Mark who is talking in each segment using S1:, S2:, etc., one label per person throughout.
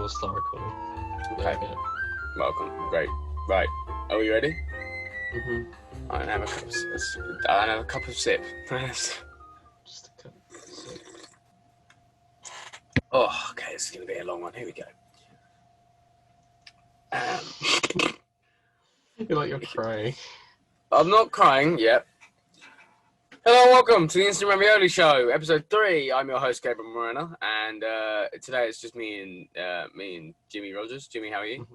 S1: we'll start recording.
S2: Okay. Welcome. Great. Right. Are we ready?
S1: Mm-hmm.
S2: I don't have a cup of I don't have a cup of sip.
S1: Just a cup of sip.
S2: Oh, okay. This is going to be a long one. Here we go.
S1: You're crying.
S2: I'm not crying yet. Hello, welcome to the Instant Ravioli Show, episode 3. I'm your host, Gabriel Moreno, and today it's just me and Jimmy Rogers. Jimmy, how are you?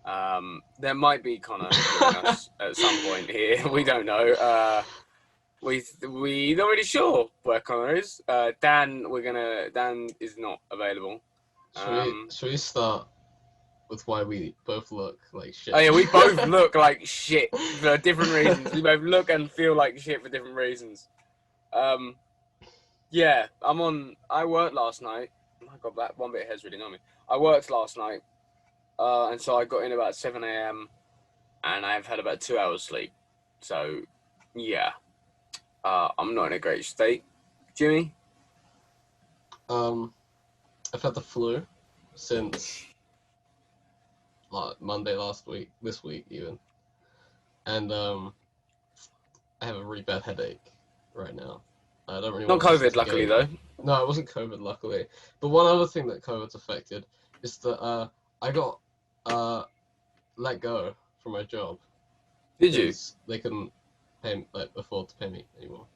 S1: Mm-hmm.
S2: There might be Connor joining us at some point here. We don't know. We not really sure where Connor is. Dan is not available.
S1: Should we start with why we both look like shit?
S2: Oh yeah, we both look like shit for different reasons. We both look and feel like shit for different reasons. Yeah, I worked last night. Oh my god, that one bit of hair's really annoying me. I worked last night, and so I got in about 7 a.m. and I've had about 2 hours sleep. So, yeah, I'm not in a great state. Jimmy?
S1: I've had the flu since Monday this week even, and I have a really bad headache right now. I don't really
S2: Not
S1: want to
S2: COVID, luckily, though.
S1: No, it wasn't COVID, luckily. But one other thing that COVID's affected is that I got let go from my job.
S2: Did you?
S1: They couldn't afford to pay me anymore.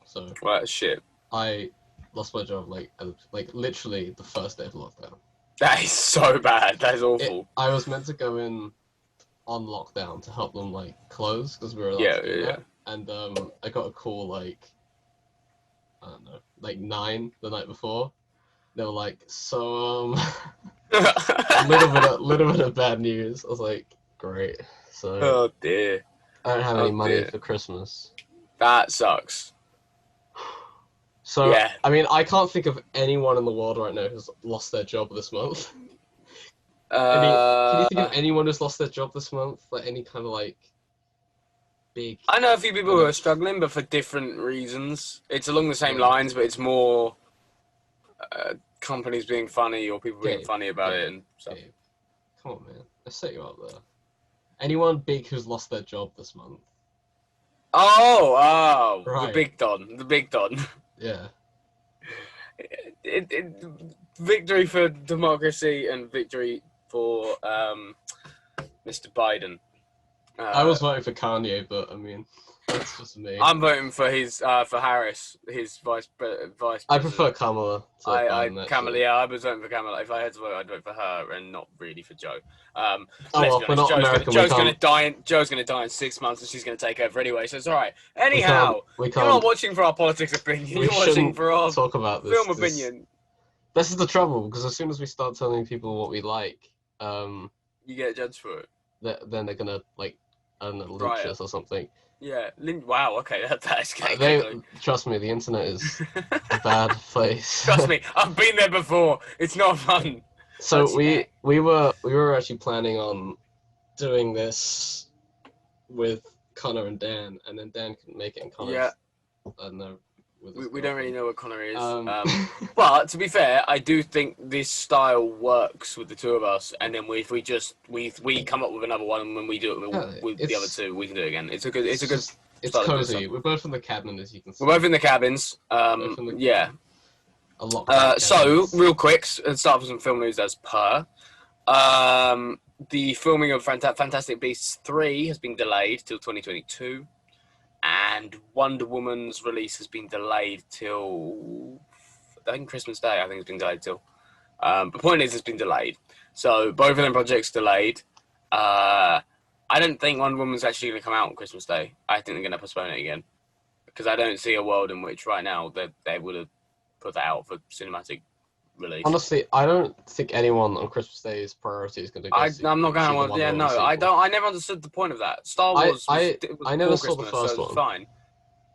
S1: So
S2: Well, that's shit.
S1: I lost my job like literally the first day of lockdown.
S2: That is so bad. That is awful.
S1: I was meant to go in on lockdown to help them close because we were allowed to do that. And I got a call I don't know, 9 the night before. They were like, so a little bit of bad news. I was like, great. So
S2: Oh dear.
S1: I don't have any money for Christmas.
S2: That sucks.
S1: So
S2: yeah.
S1: I mean, I can't think of anyone in the world right now who's lost their job this month. Can you think of anyone who's lost their job this month? Like any kind of big...
S2: I know a few people who are struggling, but for different reasons. It's along the same lines, but it's more companies being funny or people being funny about it and stuff.
S1: Come on, man. I set you up there. Anyone big who's lost their job this month?
S2: Oh,
S1: right.
S2: The big Don.
S1: Yeah.
S2: Victory for democracy and victory for Mr. Biden.
S1: I was voting for Kanye, but I mean, that's just me.
S2: I'm voting for for Harris, his vice president.
S1: I prefer Kamala.
S2: Kamala, yeah, I was voting for Kamala. If I had to vote, I'd vote for her and not really for Joe.
S1: We're not American.
S2: Joe's gonna die in 6 months, and she's gonna take over anyway. So it's all right. Anyhow, you're not watching for our politics opinion. You're watching for our
S1: talk about this,
S2: film opinion.
S1: This is the trouble, because as soon as we start telling people what we like,
S2: you get judged for it.
S1: Then they're gonna I don't know, lynch us or something.
S2: Yeah. Wow. Okay. That's getting
S1: trust me, the internet is a bad place.
S2: Trust me, I've been there before. It's not fun.
S1: So we were actually planning on doing this with Connor and Dan, and then Dan couldn't make it, and Connor. I don't know.
S2: We don't really know what Connor is. But to be fair, I do think this style works with the two of us, and then if we come up with another one, and when we do it with the other two, we can do it again. It's
S1: cozy. We're both in the cabin, as you can see.
S2: We're both in the cabins. Yeah.
S1: A lot.
S2: So real quick, let's start with some film news as per. The filming of Fantastic Beasts 3 has been delayed till 2022. And Wonder Woman's release has been delayed till, I think, Christmas Day. I think it's been delayed till. The point is, it's been delayed. So both of them projects delayed. I don't think Wonder Woman's actually going to come out on Christmas Day. I think they're going to postpone it again. Because I don't see a world in which right now they would have put that out for cinematic release.
S1: Honestly, I don't think anyone on Christmas Day's priority is going to go see.
S2: I'm not going to. Yeah, no, I don't. I never understood the point of that. Star Wars.
S1: I never saw the first one.
S2: Fine.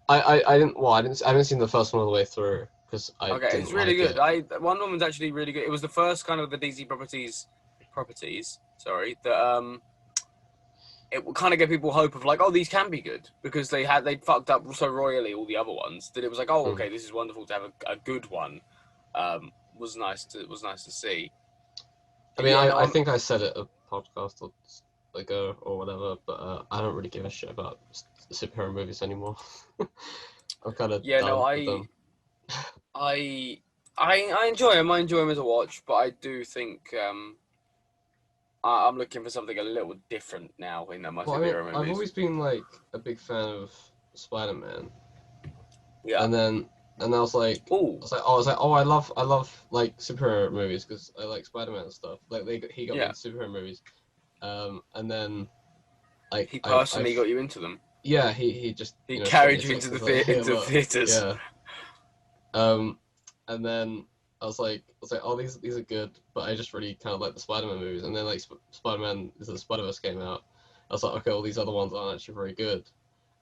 S1: I didn't. Well, I haven't seen the first one all the way through because I.
S2: Okay, it's really good. Wonder Woman's actually really good. It was the first kind of the DC properties. Sorry, that it will kind of give people hope of oh, these can be good, because they fucked up so royally all the other ones that it was okay, this is wonderful to have a good one. Was nice to see.
S1: I mean, I think I said it a podcast ago or whatever, but I don't really give a shit about superhero movies anymore. I'm kind of done with them.
S2: I enjoy them. I enjoy them as a watch, but I do think I'm looking for something a little different now in my superhero movies.
S1: I've always been like a big fan of Spider-Man.
S2: Yeah.
S1: And then I was like, I love like superhero movies because I like Spider-Man and stuff. Like he got me into superhero movies. And then like
S2: he personally got you into them.
S1: Yeah, he just
S2: carried you into the theaters.
S1: Yeah. And then I was like, oh, these are good, but I just really kind of like the Spider-Man movies. And then like Spider-Man Into the Spider-Verse came out. I was like, okay, well these other ones aren't actually very good.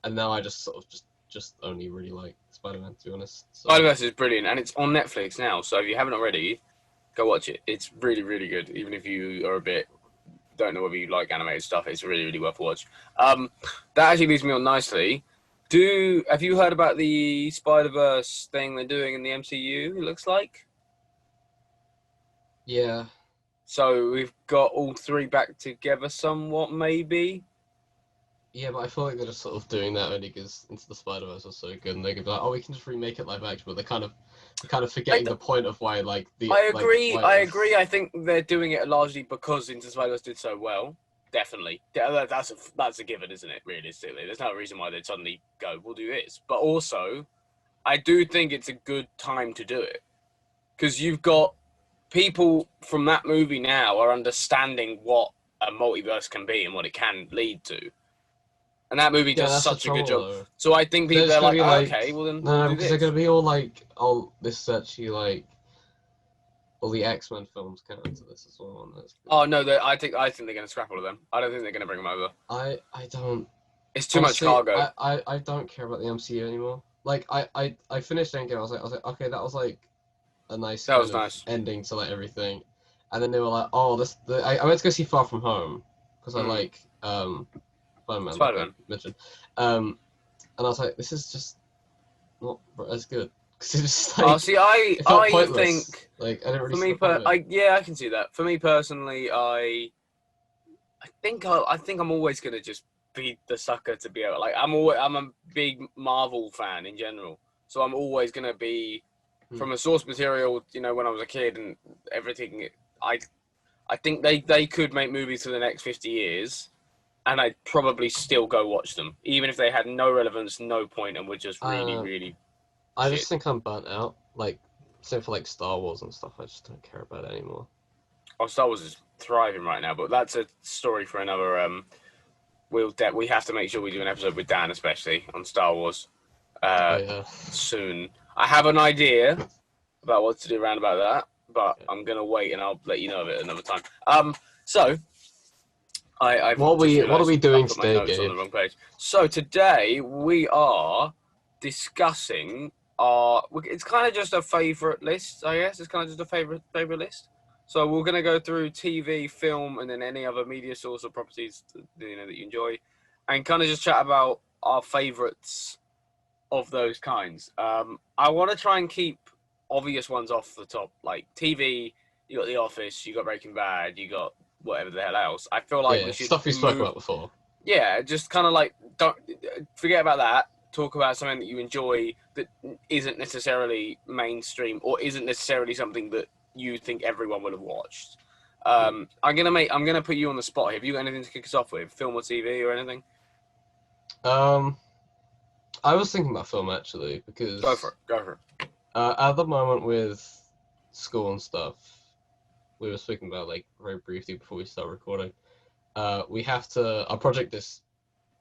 S1: And now I just sort of just only really like Spider-Man, to be honest. So.
S2: Spider-Verse is brilliant, and it's on Netflix now. So if you haven't already, go watch it. It's really, really good. Even if you are don't know whether you like animated stuff, it's really, really worth a watch. That actually leads me on nicely. Have you heard about the Spider-Verse thing they're doing in the MCU? It looks like.
S1: Yeah.
S2: So we've got all three back together somewhat, maybe.
S1: Yeah, but I feel like they're just sort of doing that only because Into the Spider-Verse was so good, and they could be like, oh, we can just remake it live action, but they're kind of forgetting the point of why, like, the...
S2: I agree, I think they're doing it largely because Into the Spider-Verse did so well. Definitely. That's a given, isn't it, realistically? There's no reason why they'd suddenly go, we'll do this. But also, I do think it's a good time to do it. Because you've got people from that movie now are understanding what a multiverse can be and what it can lead to. And that movie does such a good job.
S1: Though.
S2: So I think people are like, okay, well then
S1: no, because they're going to be all like, oh, this is actually like, all the X-Men films count into this as well.
S2: Oh no, I think they're going to scrap all of them. I don't think they're going to bring them over.
S1: I don't.
S2: It's too much cargo.
S1: I don't care about the MCU anymore. Like I finished Endgame. I was like, okay, that was like a nice ending to like everything. And then they were like, oh, I went to go see Far From Home because I like Spider-Man. Like I mentioned. And I was like, this is just not as good. Cause it was like,
S2: I think
S1: like I didn't really.
S2: For me, I can see that. For me personally, I think I'm always gonna just be the sucker to be able. Like I'm a big Marvel fan in general, so I'm always gonna be from a source material. You know, when I was a kid and everything, I think they could make movies for the next 50 years. And I'd probably still go watch them, even if they had no relevance, no point, and were just really.
S1: I just think I'm burnt out. Like, same for like Star Wars and stuff. I just don't care about it anymore.
S2: Oh, Star Wars is thriving right now, but that's a story for another. We have to make sure we do an episode with Dan, especially on Star Wars, soon. I have an idea about what to do around about that, but I'm gonna wait and I'll let you know of it another time. So.
S1: What are we doing today, Gabe?
S2: On the wrong page. So today we are discussing it's kind of just a favourite list, I guess. It's kind of just a favourite list. So we're going to go through TV, film, and then any other media source or properties that you enjoy, and kind of just chat about our favourites of those kinds. I want to try and keep obvious ones off the top, like TV. You got The Office, you got Breaking Bad, you got whatever the hell else. I feel like we should
S1: stuff we spoke about before.
S2: Yeah, just kind of like don't forget about that. Talk about something that you enjoy that isn't necessarily mainstream or isn't necessarily something that you think everyone would have watched. I'm gonna put you on the spot here. Have you got anything to kick us off with, film or TV or anything?
S1: I was thinking about film actually because
S2: go for it.
S1: At the moment with school and stuff. We were speaking about like very briefly before we start recording. We have to. Our project is.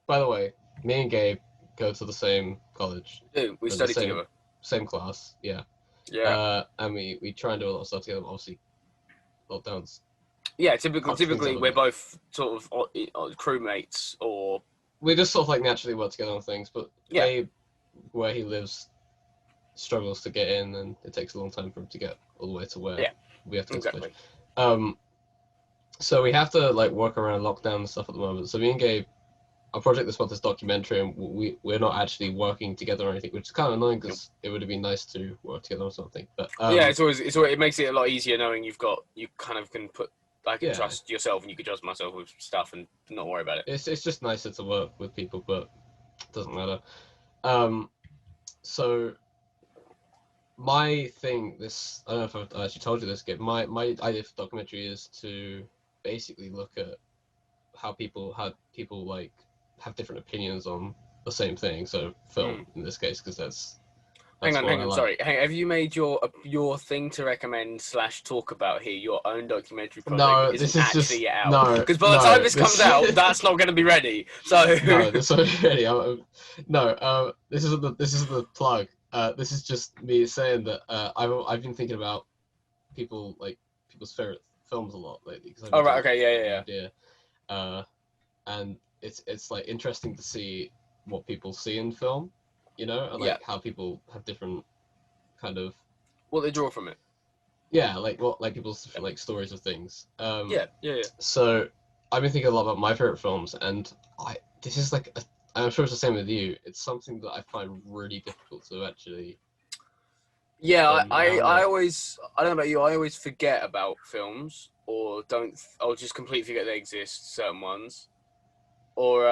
S1: By the way, me and Gabe go to the same college.
S2: We study together.
S1: Same class, yeah.
S2: Yeah.
S1: And we try and do a lot of stuff together. Obviously, lockdowns.
S2: Yeah, typically we're both sort of crewmates, or
S1: we just sort of like naturally work together on things. But Gabe, where he lives, struggles to get in, and it takes a long time for him to get all the way to where. Yeah. We have to
S2: exactly.
S1: So we have to like work around lockdown and stuff at the moment. So me and Gabe, our project this month is documentary, and we're not actually working together or anything, which is kind of annoying because it would have been nice to work together or something. But
S2: it makes it a lot easier knowing you kind of can put I can trust yourself, and you can trust myself with stuff, and not worry about it.
S1: It's just nicer to work with people, but it doesn't matter. So my thing, I don't know if I actually told you this, Gabe. My idea for documentary is to basically look at how people like have different opinions on the same thing. So film in this case, because that's
S2: hang on. Sorry, have you made your thing to recommend / talk about here? Your own documentary project?
S1: No, this is
S2: actually
S1: just
S2: out.
S1: no.
S2: Because by the time this comes out, that's not going to be ready. So
S1: no, this won't be ready. This is the plug. This is just me saying that I've been thinking about people's favorite films a lot lately.
S2: Oh right, okay, yeah.
S1: Idea. And it's like interesting to see what people see in film, and like how people have different kind of
S2: what they draw from it.
S1: Yeah, like what people's different like stories of things.
S2: Yeah.
S1: So I've been thinking a lot about my favorite films, and this is like I'm sure it's the same with you. It's something that I find really difficult to actually.
S2: Yeah, I always, I don't know about you, I always forget about films, or just completely forget they exist, certain ones. Or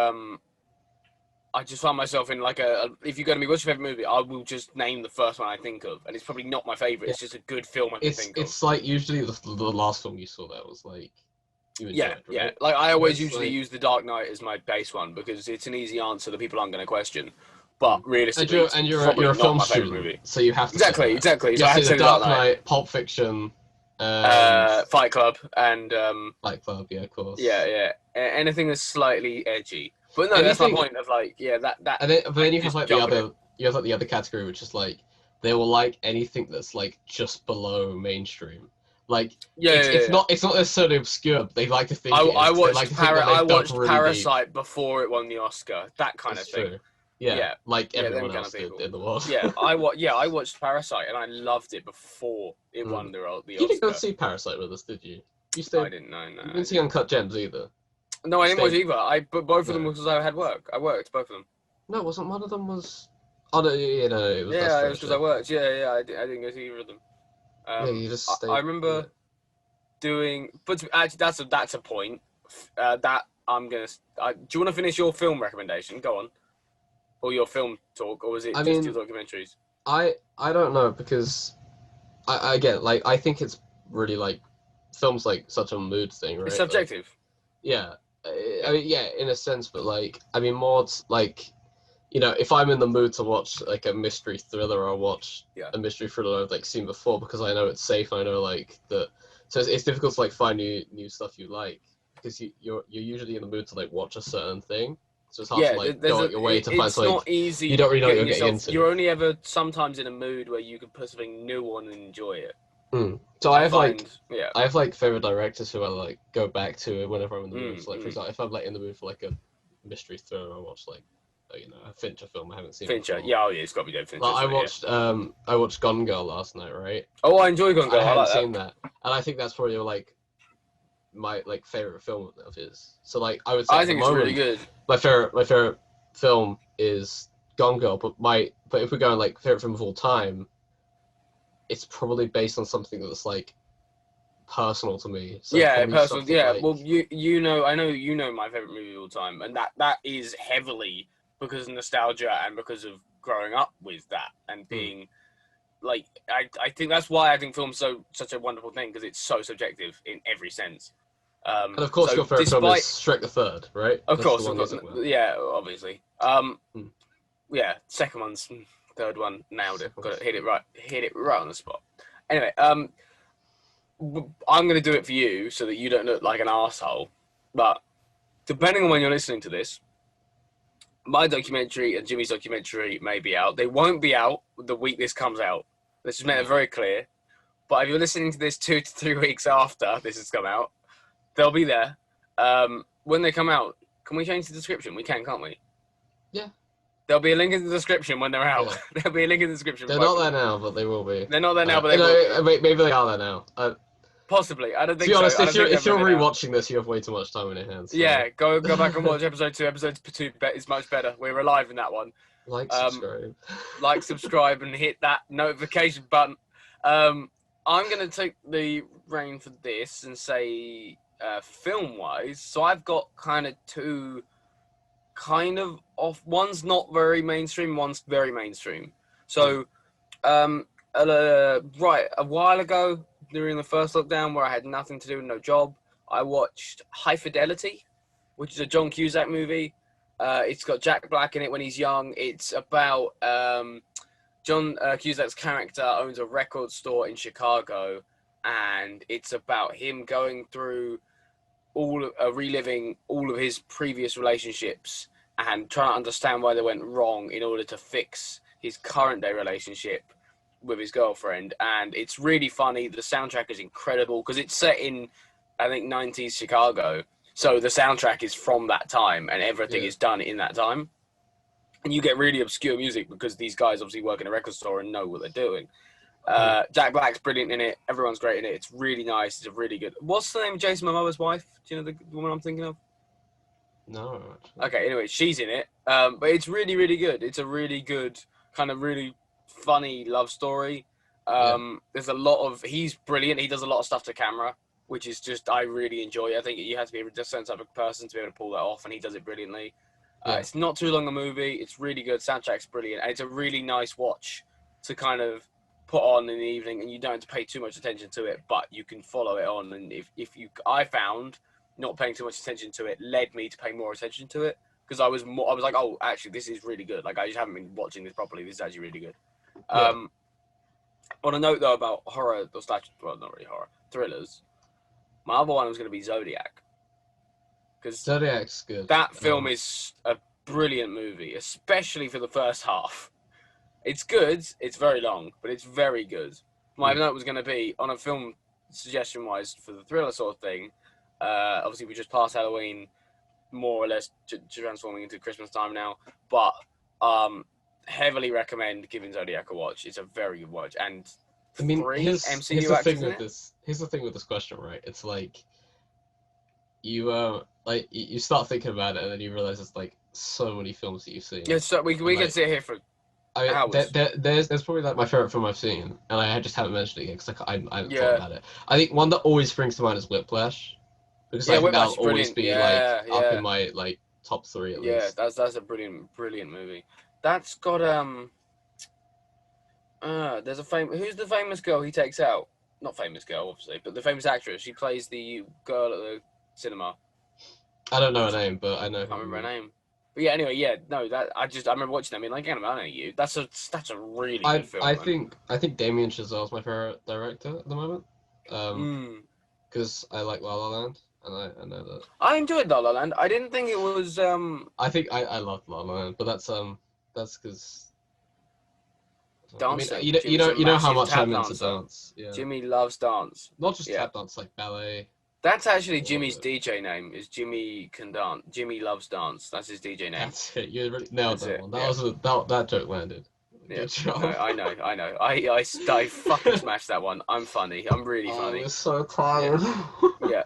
S2: I just find myself in like if you go to me, what's your favourite movie? I will just name the first one I think of, and it's probably not my favourite, it's just a good film I can think of.
S1: It's like usually the last film you saw that was like, you enjoyed, right?
S2: Like I always usually use The Dark Knight as my base one, because it's an easy answer that people aren't going to question. But realistically,
S1: and you're a film student, movie. So you have to
S2: exactly.
S1: So I have to say The Dark Knight, Pulp Fiction,
S2: Fight Club, and
S1: Fight Club, yeah, of course.
S2: Yeah. Anything that's slightly edgy. But no, that's my point of like, that.
S1: And then you have like the other category, which is like they will like anything that's like just below mainstream. Like it's not necessarily obscure, but they like to think
S2: I watched
S1: really
S2: Parasite before it won the Oscar. That kind of thing.
S1: True. Yeah, like everyone else did in the world.
S2: I watched Parasite and I loved it before it won the Oscar.
S1: You didn't go see Parasite with us, did you?
S2: I didn't know. No.
S1: You didn't see Uncut Gems either.
S2: No, I didn't watch either. But both of them was because I had work. I worked both of them.
S1: No, wasn't one of them was? Oh no, it was.
S2: Yeah, it was because I worked. Yeah, I didn't go see either of them.
S1: You just stayed.
S2: I remember doing, but actually, that's a point. That I'm gonna. Do you want to finish your film recommendation? Go on. Or your film talk, or was it just your documentaries? I
S1: don't know, because I get, like, I think it's really like film's like such a mood thing, right?
S2: It's subjective.
S1: Like, I mean, in a sense, but like, I mean, more like, if I'm in the mood to watch like a mystery thriller, I'll watch a mystery thriller I've like seen before, because I know it's safe. I know like that. So it's difficult to like find new stuff you like, because you're usually in the mood to like watch a certain thing. So it's hard to like go out your way to find something.
S2: It's not easy.
S1: You don't really know what you're getting into.
S2: You're only ever sometimes in a mood where you can put something new on and enjoy it.
S1: So I have like favorite directors who I like go back to whenever I'm in the mood. So like for example, if I'm like in the mood for like a mystery thriller, I watch like a Fincher film I haven't seen.
S2: Fincher, it's got to be David Fincher.
S1: I watched Gone Girl last night, right?
S2: Oh, I enjoy Gone Girl.
S1: I hadn't seen that, and I think that's probably like my like favorite film of his. So like I would say
S2: I think it's really good.
S1: My favorite film is Gone Girl, but if we're going like favorite film of all time, it's probably based on something that's like personal to me. So
S2: personal. Yeah, like, well, I know you know my favorite movie of all time, and that is heavily because of nostalgia and because of growing up with that and being like I think that's why I think film's such a wonderful thing, because it's so subjective in every sense.
S1: And of course, your favorite film is Shrek the Third, right?
S2: Of course. Yeah, obviously. Yeah, second one's, third one, nailed it. Got to hit it right on the spot. Anyway, I'm going to do it for you so that you don't look like an arsehole. But depending on when you're listening to this, my documentary and Jimmy's documentary may be out. They won't be out the week this comes out. Let's just make it very clear. But if you're listening to this 2 to 3 weeks after this has come out, they'll be there. When they come out, can we change the description? We can, can't we?
S1: Yeah.
S2: There'll be a link in the description when they're out. Yeah. There'll be a link in the description.
S1: They're not there now, but they will be.
S2: They're not there now, but they will be.
S1: Maybe they are there now.
S2: Possibly. I don't think
S1: so.
S2: To
S1: be honest, if you're rewatching this, you have way too much time in your hands. So.
S2: Yeah, go back and watch episode 2. Episode 2 is much better. We're alive in that one.
S1: Like,
S2: subscribe, and hit that notification button. I'm going to take the reign for this and say film-wise, so I've got kind of two kind of off. One's not very mainstream, one's very mainstream. So, right, a while ago, during the first lockdown where I had nothing to do and no job, I watched High Fidelity, which is a John Cusack movie. It's got Jack Black in it when he's young. It's about John Cusack's character owns a record store in Chicago, and it's about him going through reliving all of his previous relationships and trying to understand why they went wrong in order to fix his current day relationship with his girlfriend. And it's really funny. The soundtrack is incredible because it's set in, I think, 90s Chicago. So the soundtrack is from that time and everything is done in that time. And you get really obscure music because these guys obviously work in a record store and know what they're doing. Jack Black's brilliant in it. Everyone's great in it. It's really nice. It's a really good... What's the name of Jason Momoa's wife? Do you know the woman I'm thinking of?
S1: No.
S2: Okay, anyway, she's in it. But it's really, really good. It's a really good, kind of really funny love story. There's a lot of... He's brilliant. He does a lot of stuff to camera, which is just... I really enjoy. I think you have to be a certain type of person to be able to pull that off, and he does it brilliantly. It's not too long a movie. It's really good. Soundtrack's brilliant. And it's a really nice watch to kind of put on in the evening, and you don't have to pay too much attention to it, but you can follow it on. And I found not paying too much attention to it led me to pay more attention to it, because I was like, oh, actually, this is really good. Like, I just haven't been watching this properly. This is actually really good. On a note though about horror, well, not really horror, thrillers, my other one was going to be Zodiac. Because
S1: Zodiac's good.
S2: That film is a brilliant movie, especially for the first half. It's good. It's very long, but it's very good. My note was going to be, on a film suggestion-wise for the thriller sort of thing, obviously we just passed Halloween, more or less transforming into Christmas time now, but heavily recommend giving Zodiac a watch. It's a very good watch. And
S1: I mean, here's the thing with this question, right? It's like, you start thinking about it, and then you realize it's like so many films that you've seen.
S2: Yeah, so we can sit here for hours.
S1: There's probably like my favorite film I've seen, and I just haven't mentioned it yet because I haven't thought about it. I think one that always springs to mind is Whiplash, because I think that'll always be up in my like top 3 at least.
S2: Yeah, that's a brilliant movie. That's got there's who's the famous girl he takes out? Not famous girl, obviously, but the famous actress. She plays the girl at the cinema.
S1: I don't know her name, but I know.
S2: I can't remember her name. But yeah, anyway, I remember watching that. I mean, like, I don't know you. That's a really good film.
S1: I think Damien Chazelle's my favorite director at the moment. Because I like La La Land, and I know that. I
S2: enjoyed La La Land. I didn't think it was.
S1: I think I loved La La Land, but that's because.
S2: Dancing.
S1: I mean, you know how much I'm into dance. Yeah.
S2: Jimmy loves dance.
S1: Not just tap dance, like ballet.
S2: That's actually Jimmy's DJ name. Is Jimmy can dance. Jimmy loves dance. That's his DJ name.
S1: That's it. You really nailed that one. That joke landed.
S2: Yeah. No, I know. I fucking smashed that one. I'm funny. I'm really funny.
S1: I'm so tired.
S2: Yeah.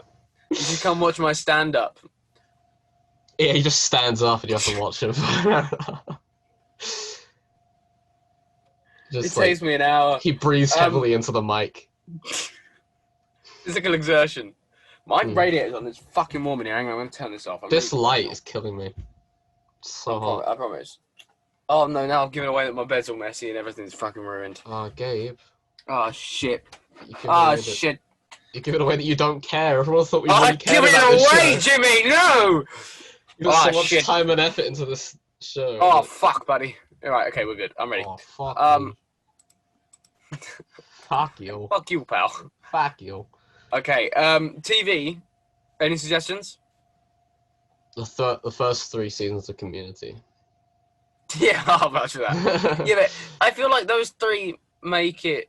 S2: You should come watch my stand-up.
S1: Yeah, he just stands up and you have to watch him.
S2: It takes me an hour.
S1: He breathes heavily into the mic.
S2: Physical exertion. My radiator's on. It's fucking warm in here. Hang on, I'm going to turn this off.
S1: This light is killing me. It's so hot.
S2: I promise. Oh, no, now I've given away that my bed's all messy and everything's fucking ruined.
S1: Oh, Gabe.
S2: Oh, shit.
S1: Shit. You give it away that you don't care. Everyone thought we really cared about
S2: this show.
S1: Give it away,
S2: Jimmy! No!
S1: You put so much time and effort into this show.
S2: Oh, fuck, buddy. All right, okay, we're good. I'm ready.
S1: Oh, fuck you. Fuck you.
S2: Fuck you, pal.
S1: Fuck you.
S2: Okay, TV. Any suggestions?
S1: The first 3 seasons of Community.
S2: Yeah, I'll vouch for that. Yeah, but I feel like those 3 make it.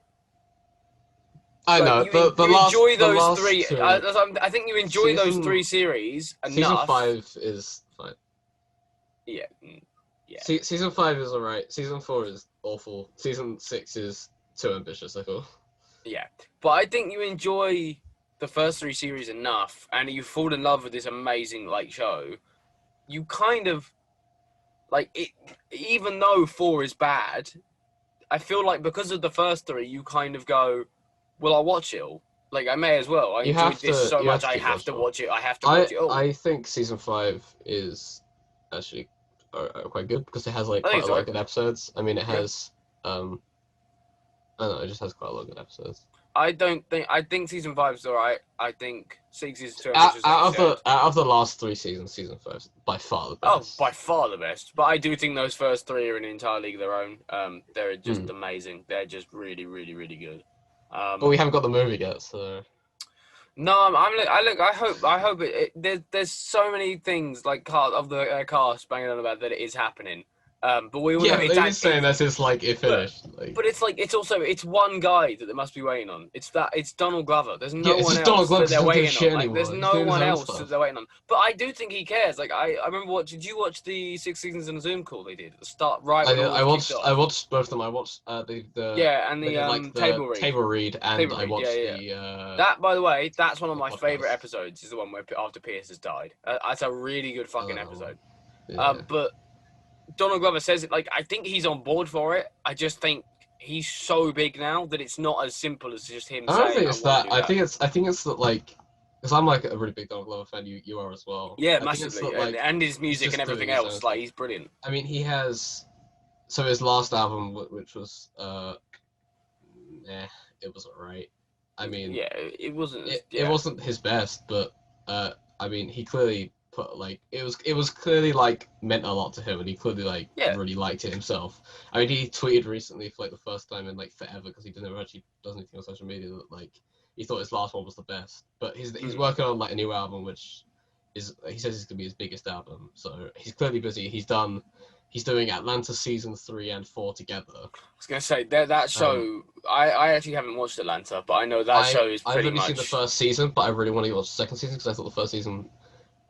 S1: I know.
S2: You enjoy those 3. I think you enjoy those 3 series enough.
S1: Season 5 is fine.
S2: Yeah.
S1: Season 5 is alright. Season 4 is awful. Season 6 is too ambitious, I feel.
S2: Yeah, but I think you enjoy the first 3 series enough, and you fall in love with this amazing show. You kind of it, even though 4 is bad. I feel like because of the first 3, you kind of go, "Well, I'll watch it all." Like, I may as well. I enjoyed this so much. I have to watch it. I have to watch it all.
S1: I think season 5 is actually quite good because it has like quite a lot of good episodes. I mean, it has I don't know, it just has quite a lot of good episodes. I
S2: think season 5 is alright. I think 6 is too
S1: ambitious. Out of the last 3 seasons, season 5 is by far the best.
S2: Oh, by far the best. But I do think those first 3 are an entire league of their own. They're just amazing. They're just really, really, really good.
S1: But we haven't got the movie yet, so.
S2: No, I hope there's so many things like of the cast banging on about that it is happening. But we all know
S1: they're just saying that it's like it finished.
S2: But it's like it's one guy that they must be waiting on. It's Donald Glover. There's no one else that they're waiting on. Like, there's no one else that they're waiting on. But I do think he cares. Like I remember did you watch the 6 seasons in a Zoom call they did at the start? Right.
S1: I watched both of them. I watched the
S2: and the
S1: table read, and I watched
S2: the that, by the way, that's one of my favorite episodes. Is the one where after Pierce has died. That's a really good fucking episode. But Donald Glover says it like I think he's on board for it. I just think he's so big now that it's not as simple as just him.
S1: I don't think it's that. I think it's that like because I'm like a really big Donald Glover fan. You are as well.
S2: Yeah, massively. And his music and everything else. Like he's brilliant.
S1: I mean, he has. So his last album, which was it was alright. I mean,
S2: it wasn't.
S1: It wasn't his best, but I mean, he clearly put like it was clearly like meant a lot to him, and he clearly like really liked it himself. I mean, he tweeted recently for like the first time in like forever because he never actually does anything on social media that like he thought his last one was the best. But he's working on like a new album, which is he says it's gonna be his biggest album. So he's clearly busy. He's doing Atlanta season 3 and 4 together. I
S2: was gonna say that show. I actually haven't watched Atlanta, but I know that show is pretty much.
S1: I've only seen the first season, but I really want to watch the second season because I thought the first season,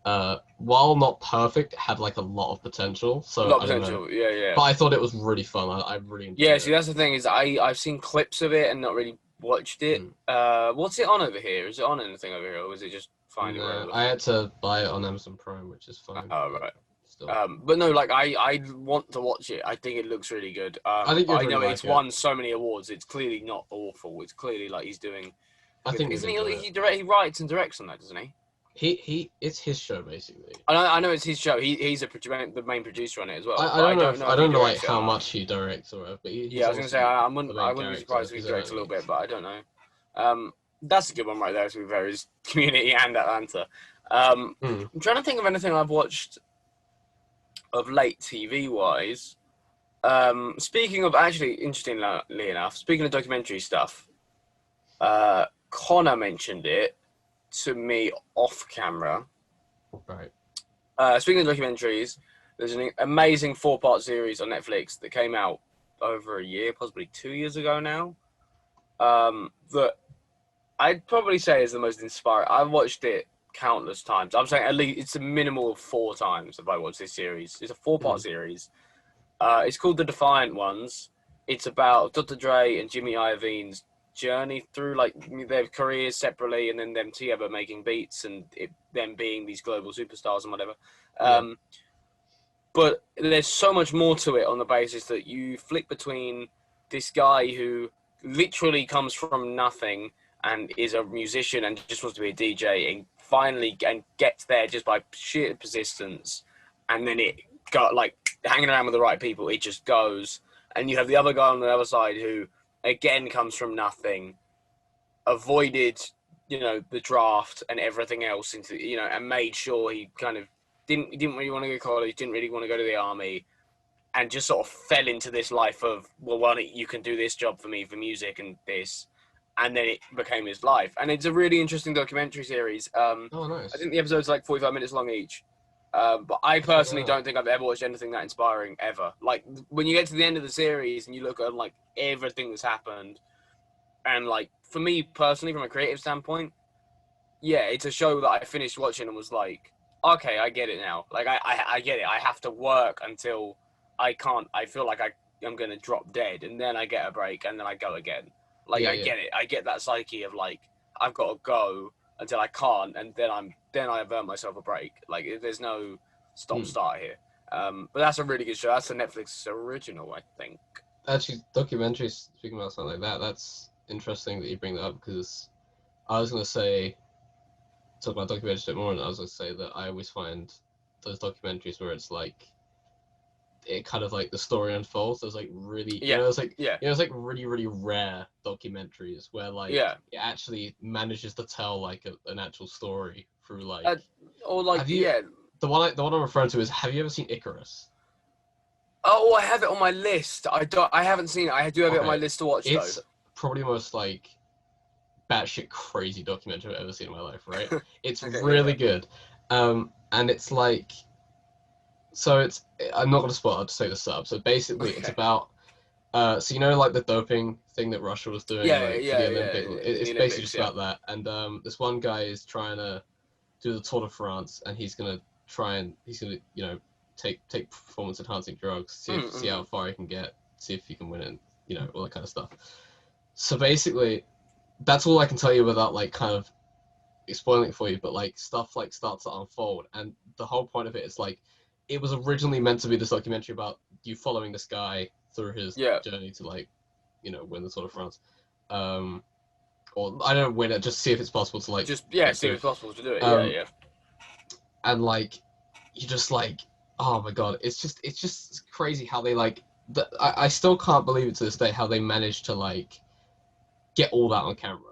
S1: while not perfect, had like a lot of potential. So
S2: a lot of potential, yeah.
S1: But I thought it was really fun. I really enjoyed it.
S2: See, that's the thing is I've seen clips of it and not really watched it. What's it on over here? Is it on anything over here, or was it just fine?
S1: No, I had to buy it on Amazon Prime, which is fine.
S2: Oh right. But no, like I want to watch it. I think it looks really good. I know it's won so many awards. It's clearly not awful. It's clearly like he's doing.
S1: I think
S2: he writes and directs on that, doesn't he?
S1: It's his show basically.
S2: I know it's his show. He's the main producer on it as well.
S1: I don't know like how much he directs or whatever. But I
S2: was gonna say I wouldn't be surprised if he directs a little bit, but I don't know. That's a good one right there. To be fair, is Community and Atlanta. I'm trying to think of anything I've watched of late TV wise. Speaking of actually, interestingly enough, speaking of documentary stuff, Connor mentioned it to me off camera.
S1: Right.
S2: Speaking of documentaries, there's an amazing 4-part series on Netflix that came out over a year, possibly 2 years ago now. That I'd probably say is the most inspiring. I've watched it countless times. I'm saying at least it's a minimal of 4 times if I watch this series. It's a 4-part series. It's called The Defiant Ones. It's about Dr. Dre and Jimmy Iovine's journey through like their careers separately and then them together making beats and them being these global superstars and whatever. But there's so much more to it on the basis that you flick between this guy who literally comes from nothing and is a musician and just wants to be a DJ and finally gets there just by sheer persistence, and then it got like hanging around with the right people, it just goes. And you have the other guy on the other side who again comes from nothing, avoided the draft and everything else into and made sure he kind of didn't really want to go to college, didn't really want to go to the army, and just sort of fell into this life of, well, you can do this job for me for music and this. And then it became his life. And it's a really interesting documentary series.
S1: Oh, nice.
S2: I think the episodes are like 45 minutes long each. But I personally don't think I've ever watched anything that inspiring ever. Like, when you get to the end of the series and you look at, like, everything that's happened, and, like, for me personally, from a creative standpoint, yeah, it's a show that I finished watching and was like, okay, I get it now. Like, I get it. I have to work until I feel like I'm going to drop dead, and then I get a break, and then I go again. Like, I get it. I get that psyche of, like, I've got to go until I can't, and then I avert myself a break. Like, there's no stop-start here. But that's a really good show. That's a Netflix original, I think.
S1: Actually, documentaries, speaking about something like that, that's interesting that you bring that up, because I was gonna say, talk about documentaries a bit more, and I was gonna say that I always find those documentaries where it's like, it kind of like the story unfolds. There's like really, it's like, it's like really, really rare documentaries where like it actually manages to tell like an actual story through like,
S2: or like
S1: the one I'm referring to is, have you ever seen Icarus?
S2: Oh, I have it on my list. I haven't seen it. I do have it on my list to watch though.
S1: It's probably the most like batshit crazy documentary I've ever seen in my life, right? It's really good. And it's like, so it's, I'm not going to spoil, I'll just say the sub. So basically it's about, so like the doping thing that Russia was doing for the Olympics. It's basically just about that. And this one guy is trying to do the Tour de France, and he's going to take performance enhancing drugs, see how far he can get, see if he can win it, all that kind of stuff. So basically, that's all I can tell you without like kind of spoiling it for you, but like stuff like starts to unfold, and the whole point of it is like, it was originally meant to be this documentary about you following this guy through his journey to like, win the Tour de France. Or I don't know, win it, just see if it's possible to like
S2: see if it's possible to do it.
S1: And like, you just like, oh my god, it's just crazy how they like, I still can't believe it to this day how they managed to like get all that on camera.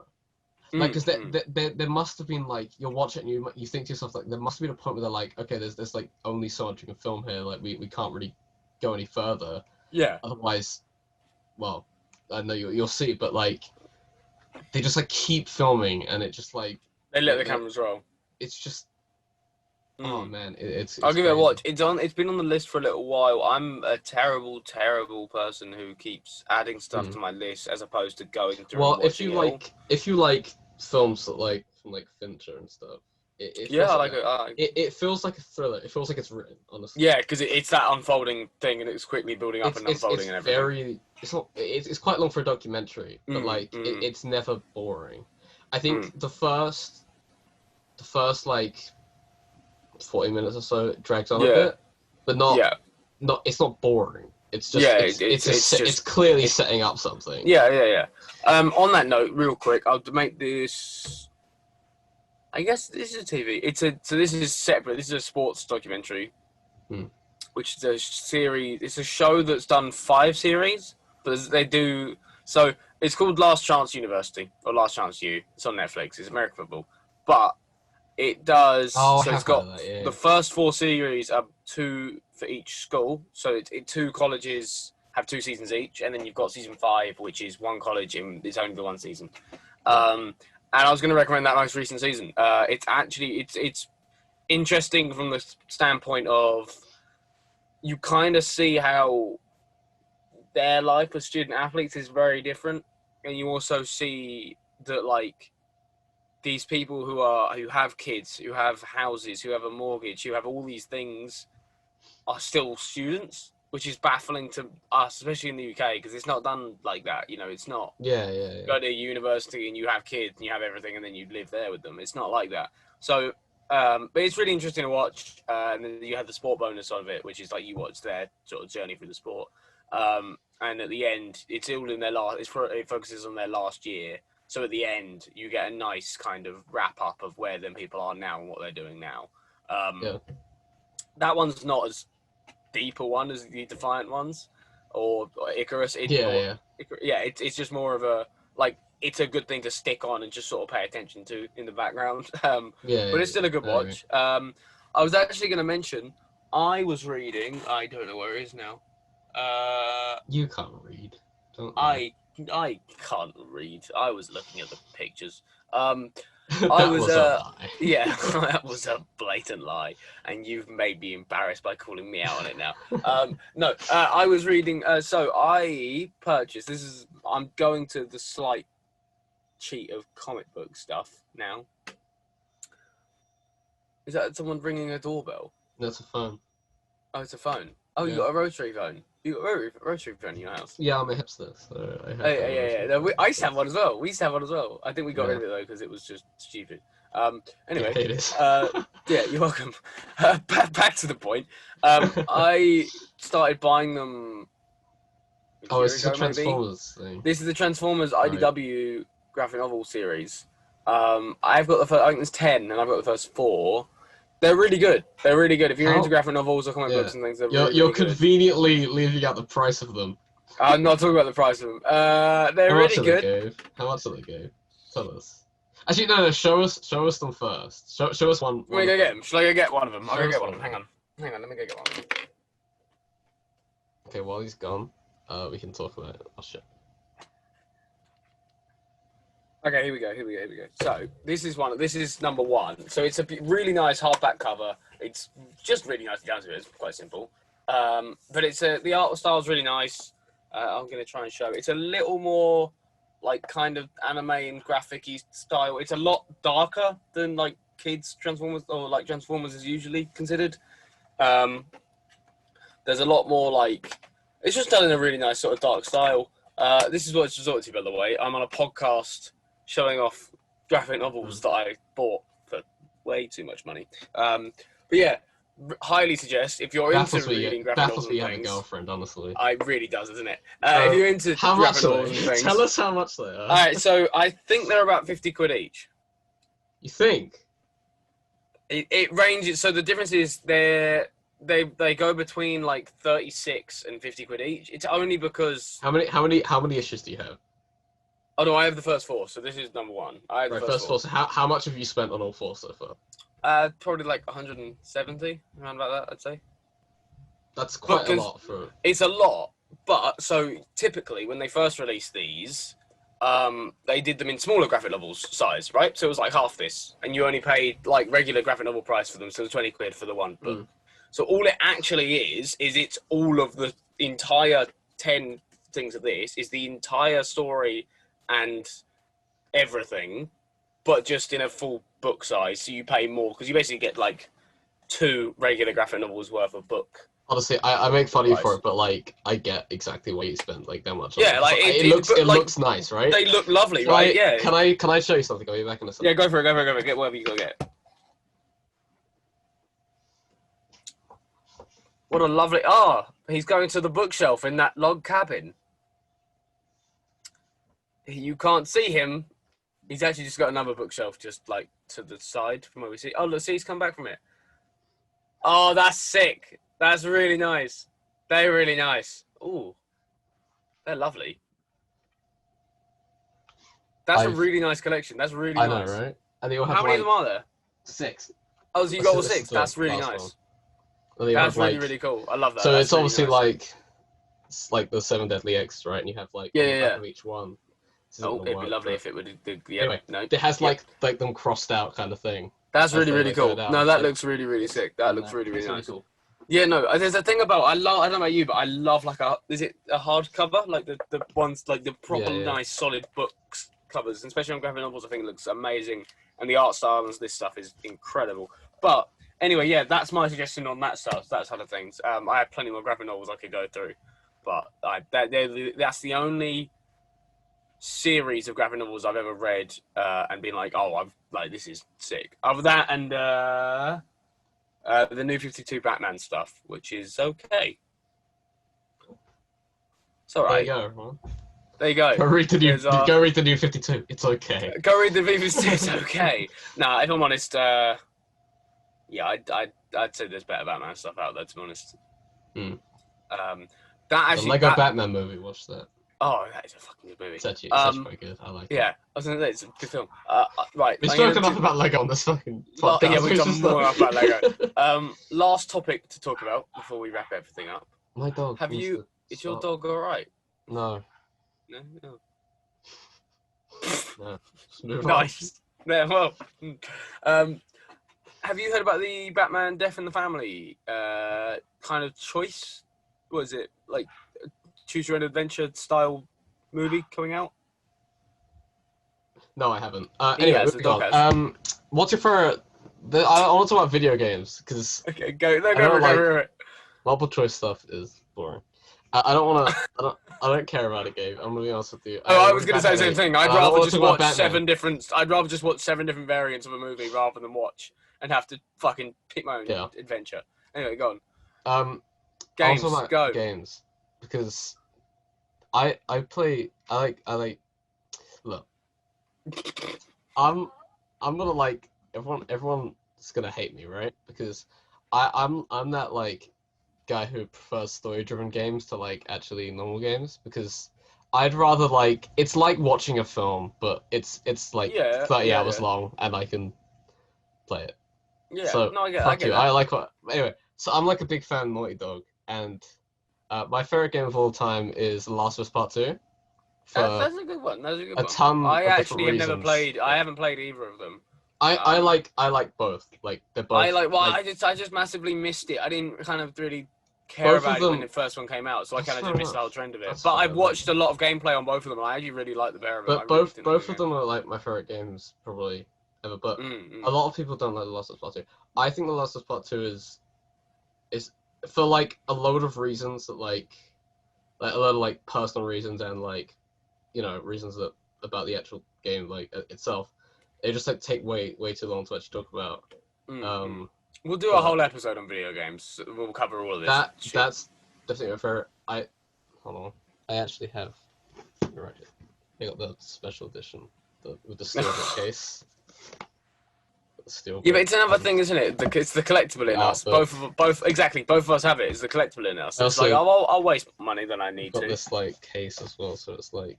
S1: Like, because there must have been like, you'll watch it and you think to yourself, like, there must have been a point where they're like, okay, there's like only so much you can film here, like we can't really go any further. Otherwise, well, I know you'll see, but like, they just like keep filming, and it just like,
S2: they let the cameras roll.
S1: It's just, oh man, it's
S2: I'll give
S1: crazy.
S2: it a watch. It's been on the list for a little while. I'm a terrible person who keeps adding stuff to my list as opposed to going through. Well,
S1: if you like films that like from like Fincher and stuff, it feels like a thriller. It feels like it's written, honestly.
S2: Yeah, because it's that unfolding thing, and it's quickly building up and unfolding and everything.
S1: It's quite long for a documentary, but like it's never boring. I think the first like 40 minutes or so it drags on a bit, but not it's not boring. It's just it's clearly setting up something.
S2: On that note, real quick, I'll make this. I guess this is a TV. So this is separate. This is a sports documentary, which is a series. It's a show that's done 5 series, but they do. So it's called Last Chance University or Last Chance U. It's on Netflix. It's American football, but it does. So it's got the first 4 series are 2 for each school. So 2 colleges have 2 seasons each, and then you've got season 5, which is 1 college and it's only the 1 season. And I was going to recommend that most recent season. It's actually it's interesting from the standpoint of you kind of see how their life as student athletes is very different, and you also see that like these people who have kids, who have houses, who have a mortgage, who have all these things, are still students, which is baffling to us, especially in the UK, because it's not done like that. It's not. You go to university and you have kids and you have everything, and then you live there with them. It's not like that. So, but it's really interesting to watch. And then you have the sport bonus of it, which is like you watch their sort of journey through the sport. And at the end, it's all in their last. It focuses on their last year. So at the end, you get a nice kind of wrap up of where them people are now and what they're doing now. That one's not as deeper one as the Defiant ones or Icarus. It's just more of a like, it's a good thing to stick on and just sort of pay attention to in the background. But it's still a good watch. I was actually going to mention, I was reading, I don't know where it is now.
S1: You can't read. Don't
S2: I can't read. I was looking at the pictures.
S1: That was a lie.
S2: Yeah, that was a blatant lie, and you've made me embarrassed by calling me out on it now. No, I was reading. So I purchased. I'm going to the slight cheat of comic book stuff now. Is that someone ringing a doorbell?
S1: That's a phone.
S2: Oh, it's a phone. Oh, you got a rotary phone. You got a rotary phone in your house?
S1: Yeah, I'm a hipster, so I have
S2: No, I used to have one as well. We used to have one as well. I think we got rid of it, though, because it was just stupid. Anyway.
S1: Yeah, it is.
S2: Yeah, you're welcome. Back to the point. I started buying them...
S1: Oh, it's the Transformers thing.
S2: This is the Transformers IDW graphic novel series. I've got the first, I think there's 10, and I've got the first 4. They're really good. They're really good. If you're into graphic novels or comic books and things, they're
S1: you're conveniently leaving out the price of them.
S2: I'm not talking about the price of them. They're really good.
S1: How much are they, Gabe? Tell us. Actually, no. Show us them first. Show us one.
S2: Let me go get them. Shall I go get one of them? I'll go get one of them. Hang on. Let me go get one of them.
S1: Okay, while he's gone, we can talk about it. I'll show.
S2: Okay, here we go. So this is number 1. So it's a really nice hardback cover. It's just really nice down to it. It's quite simple. But it's the art style is really nice. I'm going to try and show. It's a little more like kind of anime and graphic-y style. It's a lot darker than like kids Transformers or like Transformers is usually considered. There's a lot more like it's just done in a really nice sort of dark style. This is what it's resorted to, by the way. I'm on a podcast showing off graphic novels that I bought for way too much money. But yeah, highly suggest if you're into reading graphic novels and things.
S1: Have a girlfriend, honestly.
S2: It really does, doesn't it? If you're into graphic novels and things,
S1: tell us how much they are.
S2: All right, so I think they're about 50 quid each.
S1: You think?
S2: It ranges. So the difference is they go between like 36 and 50 quid each. It's only because
S1: how many issues do you have?
S2: Oh no, I have the first 4. So this is number 1. I have the first 4.
S1: So how much have you spent on all 4 so far?
S2: Probably like 170, around about that, I'd say.
S1: That's quite a lot for.
S2: It's a lot, but so typically when they first released these, they did them in smaller graphic novels size, right? So it was like half this, and you only paid like regular graphic novel price for them, so it was 20 quid for the one book. So all it actually is it's all of the entire 10 things of this is the entire story and everything, but just in a full book size. So you pay more because you basically get like 2 regular graphic novels worth of book.
S1: Honestly, I make fun of you for it, but like I get exactly what you spent like that much.
S2: Yeah, like
S1: it looks nice, right?
S2: They look lovely, right? Yeah.
S1: Can I show you something? I'll be back in a second.
S2: Yeah, go for it. Get whatever you gotta get. What a lovely... he's going to the bookshelf in that log cabin. You can't see him. He's actually just got another bookshelf just, like, to the side from where we see... Oh, look, see, he's come back from it. Oh, that's sick. That's really nice. They're really nice. Ooh. They're lovely. That's a really nice collection. That's really nice.
S1: I know, right? And they all have
S2: How many of them are there?
S1: 6.
S2: Oh, so you got all 6. That's really nice. That's really cool. I love that.
S1: So it's obviously like, it's like the 7 Deadly Eggs, right? And you have like of each one.
S2: Oh, it'd be lovely if it would.
S1: Anyway, no, it has like them crossed out kind of thing.
S2: That's really cool. No, that looks really sick. That looks really nice. Cool. Yeah, no, there's a thing about I don't know about you, but I love like is it a hardcover, like the ones like the proper nice solid books covers, especially on graphic novels. I think it looks amazing, and the art style and this stuff is incredible. But anyway, yeah, that's my suggestion on that stuff, that side of things. I have plenty more graphic novels I could go through, but that's the only series of graphic novels I've ever read and been like, this is sick. Other that and the New 52 Batman stuff, which is okay. It's all right.
S1: There you go.
S2: There you go.
S1: Go read the New 52. It's okay.
S2: Go read the New 52. It's okay. Nah, if I'm honest, yeah, I'd say there's better Batman stuff out there, to be honest.
S1: The Lego Batman movie, watch that.
S2: Oh, that is a fucking good movie.
S1: It's actually quite good. I like it.
S2: Yeah, I was going to say, it's a good film. Right.
S1: We've spoken enough about Lego on this fucking podcast.
S2: Yeah, we've done more about Lego. Last topic to talk about before we wrap everything up.
S1: My dog.
S2: Is your dog alright?
S1: No.
S2: No.
S1: No. Just move
S2: nice. Yeah, well. Have you heard about the Batman Death in the Family kind of choice? What is it? Like, choose your own adventure style movie coming out?
S1: No, I haven't. Anyway, what's your favorite? I want to talk about video games because
S2: okay, go.
S1: Multiple choice stuff is boring. I don't care about it, Gabe. I'm gonna be honest with you.
S2: I was gonna say the same thing. I'd rather just watch 7 different. I'd rather just watch 7 different variants of a movie rather than watch and have to fucking pick my own adventure. Anyway, go on. Games. Go.
S1: Games. Because I like look, I'm I'm gonna like everyone's gonna hate me, right? Because I'm that like guy who prefers story-driven games to like actually normal games because I'd rather like it's like watching a film, but it's like 30 hours long and I can play it.
S2: Yeah,
S1: So
S2: no, I get
S1: fuck you.
S2: that.
S1: I like what anyway. So I'm like a big fan of Naughty Dog, and my favorite game of all time is The Last of Us Part Two.
S2: That's a good one. That's a good one.
S1: Ton
S2: I
S1: of different
S2: actually have never
S1: reasons.
S2: played. I haven't played either of them.
S1: I like both. Like they're both.
S2: I like. Well,
S1: like,
S2: I just massively missed it. I didn't kind of really care about it when the first one came out, so I kind of just missed the whole trend of it. But I've watched a lot of gameplay on both of them, and I actually really like the pair of them.
S1: But both of them are like my favorite games probably ever. But a lot of people don't like The Last of Us Part Two. I think The Last of Us Part Two is for like a load of reasons that like a lot of like personal reasons and like reasons that about the actual game like itself. They just like take way too long to actually talk about.
S2: We'll do a whole episode on video games. We'll cover all of this.
S1: That's definitely my favorite. Hold on. I actually have. You're right. I got the special edition with the steel case.
S2: Yeah, but it's another thing, isn't it? It's the collectible in us. Both of us have it. It's the collectible in us. It's like I'll waste money than I need to.
S1: Got this like case as well, so it's like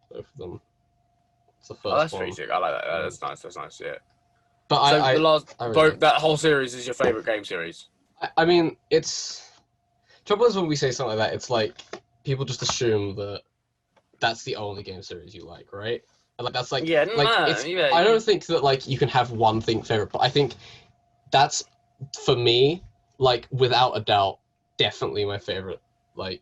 S1: both of them. It's the first
S2: that's
S1: one.
S2: pretty sick. I like that. That's nice. That's nice. Yeah.
S1: But
S2: so that whole series is your favorite game series.
S1: I mean, trouble is when we say something like that, it's like people just assume that that's the only game series you like, right? And like that's like I don't think that like you can have one thing favorite, but I think that's for me like without a doubt definitely my favorite. Like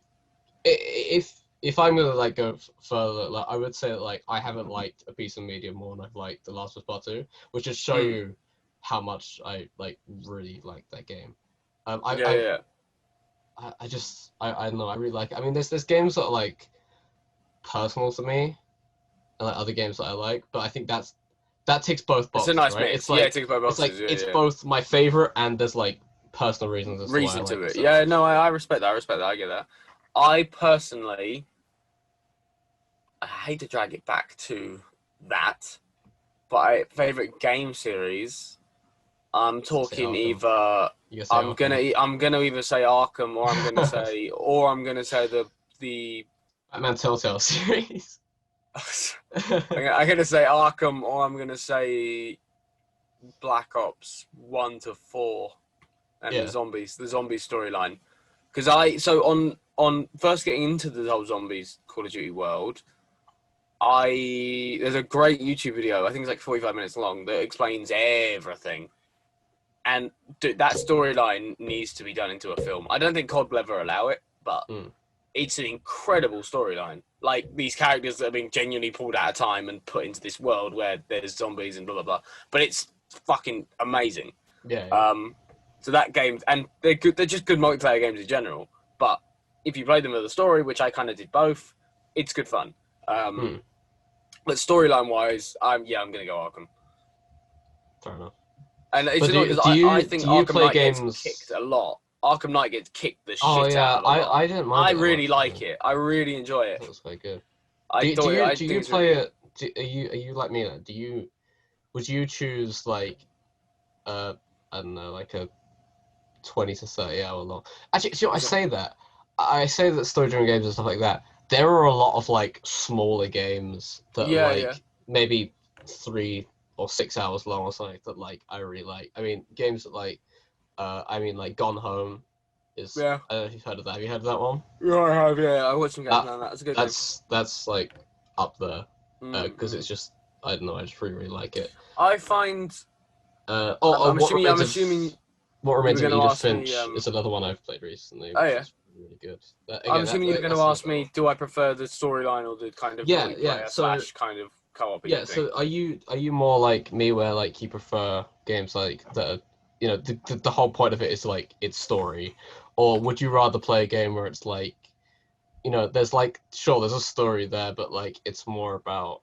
S1: if I'm gonna like go further, like I would say that like I haven't liked a piece of media more than I've liked The Last of Us Part Two, which just show you how much I like really like that game. I don't know. I really like it. I mean, there's games that are like personal to me, and like other games that I like, but I think that ticks both boxes.
S2: It's a nice
S1: right?
S2: mix. It's like, it ticks both boxes.
S1: It's both my favorite and there's like personal reasons as to why I like it.
S2: Yeah, no, I respect that. I get that. I personally, I hate to drag it back to that, but my favorite game series, I'm talking either. I'm gonna either say Arkham or I'm gonna say the
S1: Batman Telltale series.
S2: I'm gonna say Arkham or I'm gonna say Black Ops 1 to 4 and the zombie storyline. Because on first getting into the whole zombies Call of Duty world, there's a great YouTube video, I think it's like 45 minutes long, that explains everything. And that storyline needs to be done into a film. I don't think COD will ever allow it, but it's an incredible storyline. Like, these characters that are being genuinely pulled out of time and put into this world where there's zombies and blah, blah, blah. But it's fucking amazing.
S1: Yeah.
S2: So that game, and they're good, they're just good multiplayer games in general. But if you play them with a story, which I kind of did both, it's good fun. But storyline-wise, I'm going to go Arkham.
S1: Fair enough.
S2: And it's annoying because I think Arkham Knight gets kicked a lot. Arkham Knight gets kicked the shit out of a lot.
S1: I didn't mind
S2: I really like it. I really enjoy it.
S1: That was quite good.
S2: Do
S1: you play it? Are you like me? Would you choose like I don't know, like a 20 to 30 hour long? Actually, I say that story-driven games and stuff like that. There are a lot of like smaller games that are like maybe 3 or 6 hours long or something that like I really like. I mean, games that like like Gone Home is. I don't know if you've heard of that. Have you heard of that one?
S2: Yeah, I have. Yeah, I watched some games on that. That's a good.
S1: That's like up there because it's just I don't know. I just really like it.
S2: I find.
S1: I'm assuming. What Remains of Edith Finch is another one I've played recently. Which is really good.
S2: I'm assuming you're going to ask me, do I prefer the storyline or the kind of slash kind of co-op?
S1: Yeah. So are you more like me, where like you prefer games like that? The whole point of it is like its story, or would you rather play a game where it's like, there's like there's a story there, but like it's more about,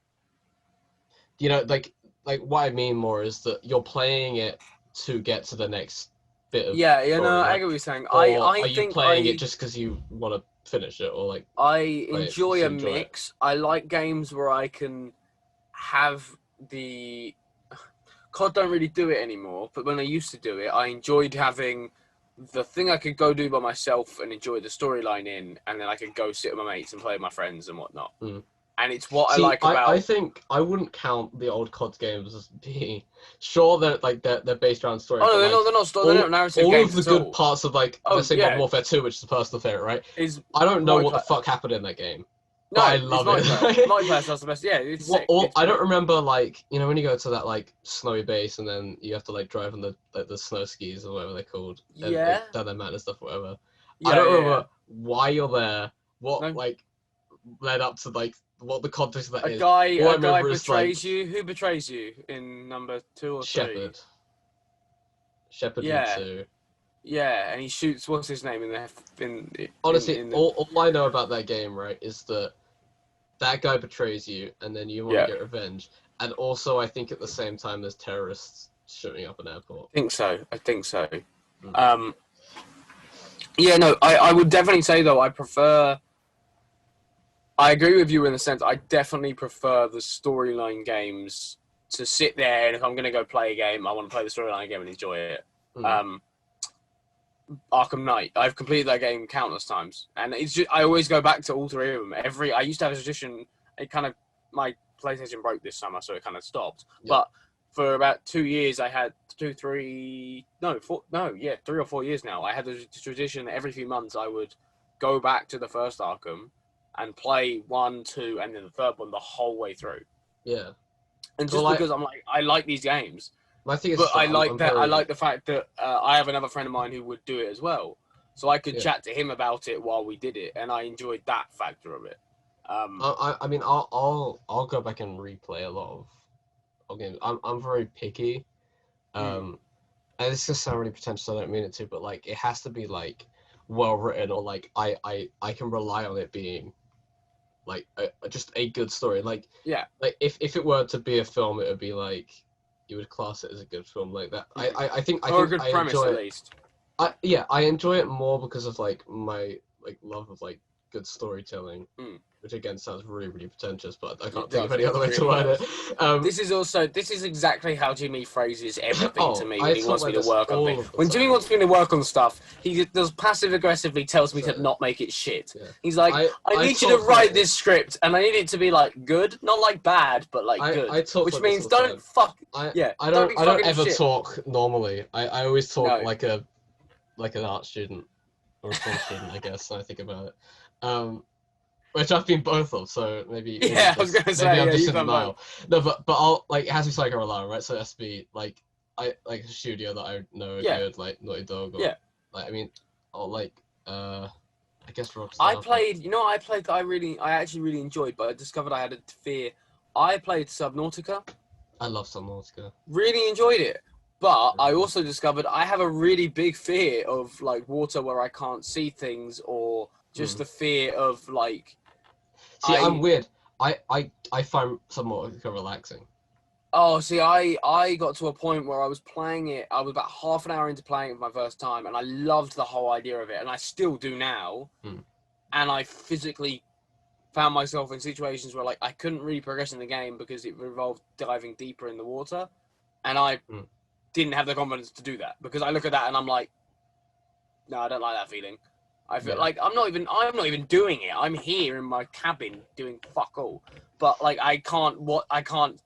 S1: like what I mean more is that you're playing it to get to the next bit of
S2: I get what you're saying.
S1: Are you playing it just because you want to finish it, or like
S2: I enjoy a mix. I like games where I can have COD don't really do it anymore, but when I used to do it, I enjoyed having the thing I could go do by myself and enjoy the storyline in, and then I could go sit with my mates and play with my friends and whatnot.
S1: Mm.
S2: And it's what
S1: See,
S2: I like about.
S1: I think I wouldn't count the old COD games as being sure they're based around story.
S2: Oh no, they're not narrative games.
S1: All of the good parts of like let's say Modern Warfare 2, which is the personal favorite, right? I don't know what the fuck happened in that game. No, but I love it.
S2: Multiplayer sounds the best. Yeah, it's sick.
S1: I don't remember like when you go to that like snowy base and then you have to like drive on the snow skis or whatever they're called. And, like, down that mountain and stuff, whatever. Yeah, I don't remember why you're there. What like led up to like what the context of that is.
S2: A guy betrays you. Who betrays you in number 2 or 3? Shepard in 2. Yeah, and he shoots what's his name
S1: honestly, all I know about that game, right, is that guy betrays you, and then you want to get revenge. And also, I think at the same time, there's terrorists shooting up an airport.
S2: I think so. Mm. Yeah, no, I would definitely say though, I agree with you in the sense I definitely prefer the storyline games to sit there, and if I'm going to go play a game, I want to play the storyline game and enjoy it. Mm. Arkham Knight, I've completed that game countless times, and it's just, I always go back to all 3 of them. I used to have a tradition. My PlayStation broke this summer, so it kind of stopped. Yep. But for about 2 years, I had 3 or 4 years now. I had the tradition that every few months I would go back to the first Arkham and play 1, 2, and then the third one the whole way through.
S1: Yeah.
S2: And just because I'm like, I like these games.
S1: I think
S2: I like the fact that I have another friend of mine who would do it as well, so I could chat to him about it while we did it, and I enjoyed that factor of it.
S1: I mean, I'll go back and replay a lot of games. I'm very picky, and this just sounds really pretentious. I don't mean it to, but like it has to be like well written, or like I can rely on it being like just a good story. Like like if it were to be a film, it would be like. You would class it as a good film like that. I think
S2: a good premise at least.
S1: I enjoy it more because of like my like love of like good storytelling, which again sounds really really pretentious, but I can't think of any other way to word it. This
S2: is exactly how Jimmy phrases everything to me when he wants me to work on things. When Jimmy wants me to work on stuff, he does passive aggressively tells me to not make it shit. Yeah. He's like, I need you to write this script, and I need it to be like good, not like bad, but like good. Which means don't fuck. I
S1: don't ever talk normally. I always talk like an art student or a film student, I guess. When I think about it. Which I've been both of, so maybe
S2: I was gonna say
S1: I'm just in denial. No, but I'll like it has to be Psycho Alarm, right? So it has to be like a studio that I know are good, like Naughty Dog. Or, like I mean, or like I guess Rockstar.
S2: I actually really enjoyed, but I discovered I had a fear. I played Subnautica.
S1: I love Subnautica.
S2: Really enjoyed it. But I also discovered I have a really big fear of like water where I can't see things, or just the fear of like.
S1: See, I'm weird. I find Subnautica relaxing.
S2: Oh, see, I got to a point where I was playing it. I was about half an hour into playing it for my first time, and I loved the whole idea of it, and I still do now. And I physically found myself in situations where like I couldn't really progress in the game because it involved diving deeper in the water, and I didn't have the confidence to do that because I look at that and I'm like, no, I don't like that feeling. I feel like I'm not even doing it. I'm here in my cabin doing fuck all. But like I can't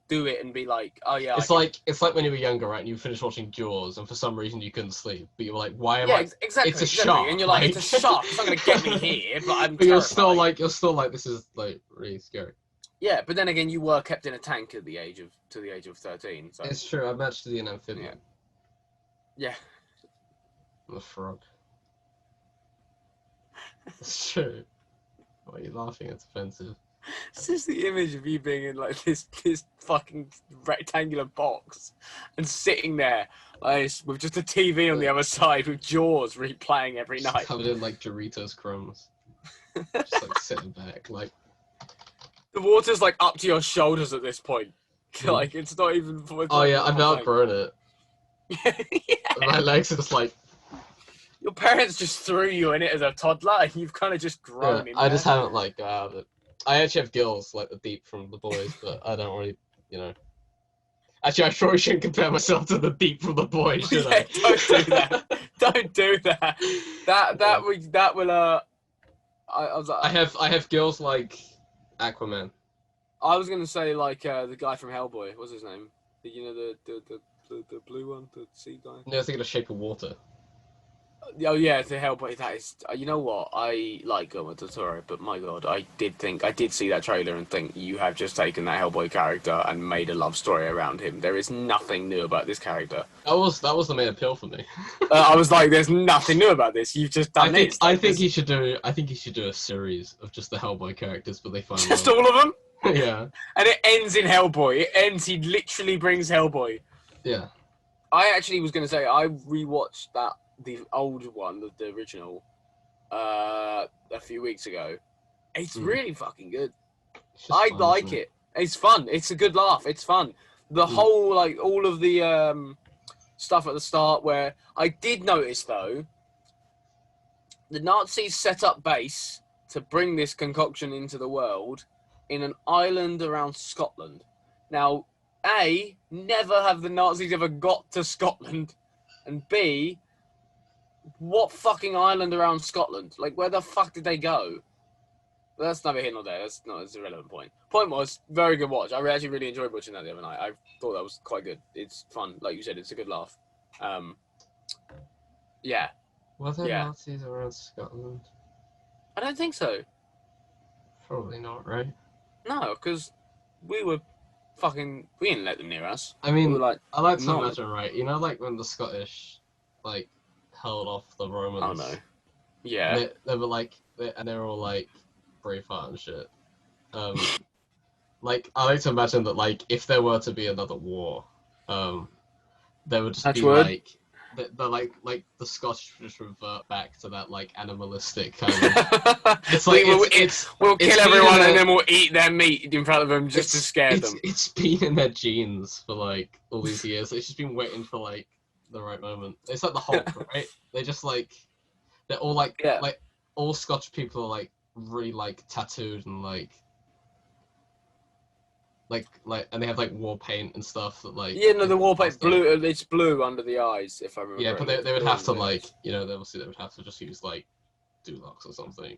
S2: do it and be like, oh yeah.
S1: It's like when you were younger, right? And you finished watching Jaws, and for some reason you couldn't sleep, but you were like, why am I?
S2: Exactly.
S1: It's a shark,
S2: and you're like, it's a shark. It's not gonna get me here, but I'm.
S1: But you're still like, this is like really scary.
S2: Yeah, but then again, you were kept in a tank to the age of 13. So
S1: it's true. I matched to an amphibian.
S2: Yeah.
S1: I'm a frog. It's true. Why are you laughing? It's offensive.
S2: It's just the image of you being in like this fucking rectangular box and sitting there like, with just a TV on the other side with Jaws replaying every night.
S1: Covered in like Doritos crumbs. Just like sitting back, like
S2: the water's like up to your shoulders at this point. Like it's not even.
S1: Oh yeah, I've outgrown it. Yeah. My legs are just like.
S2: Your parents just threw you in it as a toddler, and you've kind of just grown in there.
S1: I just haven't like. I actually have gills like the deep from the boys, but I don't really, Actually, I probably shouldn't compare myself to the Beat from the Boy, should
S2: Yeah,
S1: I?
S2: don't do that. Don't do that. That will I was
S1: I have girls like Aquaman.
S2: I was gonna say like the guy from Hellboy. What's his name? You know the blue one, the sea guy.
S1: No, I was thinking of Shape of Water.
S2: Oh yeah, the Hellboy. That is. You know what? I like Guillermo del Toro, but my God, I did see that trailer and think you have just taken that Hellboy character and made a love story around him. There is nothing new about this character.
S1: That was the main appeal for me.
S2: I was like, there's nothing new about this. You've just done this.
S1: I think he should do a series of just the Hellboy characters, but they find
S2: just all of them.
S1: Yeah.
S2: And it ends in Hellboy. It ends. He literally brings Hellboy.
S1: Yeah.
S2: I actually was gonna say I rewatched the old one, the original, a few weeks ago. It's really fucking good. I like it. It's fun. It's a good laugh. It's fun. The whole like all of the stuff at the start where I did notice though, the Nazis set up base to bring this concoction into the world in an island around Scotland. Now, A, never have the Nazis ever got to Scotland, and B, what fucking island around Scotland? Like, where the fuck did they go? Well, that's neither here nor there. That's not an irrelevant point. Point was, very good watch. I actually really enjoyed watching that the other night. I thought that was quite good. It's fun. Like you said, it's a good laugh. Yeah.
S1: Were there Nazis around Scotland?
S2: I don't think so.
S1: Probably not, right?
S2: No, because we didn't let them near us.
S1: I mean,
S2: we were like,
S1: I like to imagine, right? You know, like when the Scottish, like, held off the Romans.
S2: Oh no. Yeah.
S1: They were like, and they were all like, Braveheart and shit. Like, I like to imagine that, like, if there were to be another war, there would just be like, like the Scottish would just revert back to that like animalistic kind of. It's like
S2: we'll kill everyone and then we'll eat their meat in front of them just to scare them.
S1: It's been in their genes for like all these years. It's just been waiting for like the right moment. It's like the Hulk, right? They just like they're all like all Scottish people are like really like tattooed and like and they have like war paint and stuff that like
S2: the war paint blue. It's blue under the eyes if I remember.
S1: Yeah, but they would have to like obviously they would have to just use like Dulux or something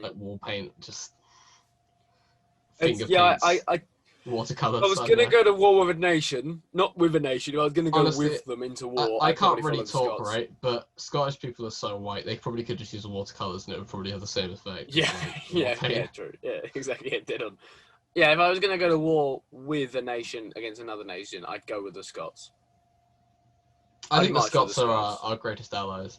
S1: like war paint, just finger paints.
S2: I
S1: watercolors.
S2: I was gonna go to war with a nation, not with a nation. I was gonna go with them into war.
S1: I can't really talk, right? But Scottish people are so white, they probably could just use watercolors and it would probably have the same effect.
S2: Yeah, yeah, true. Yeah, exactly. It did. Yeah, if I was going to go to war with a nation against another nation, I'd go with the Scots.
S1: I think the Scots are our greatest allies.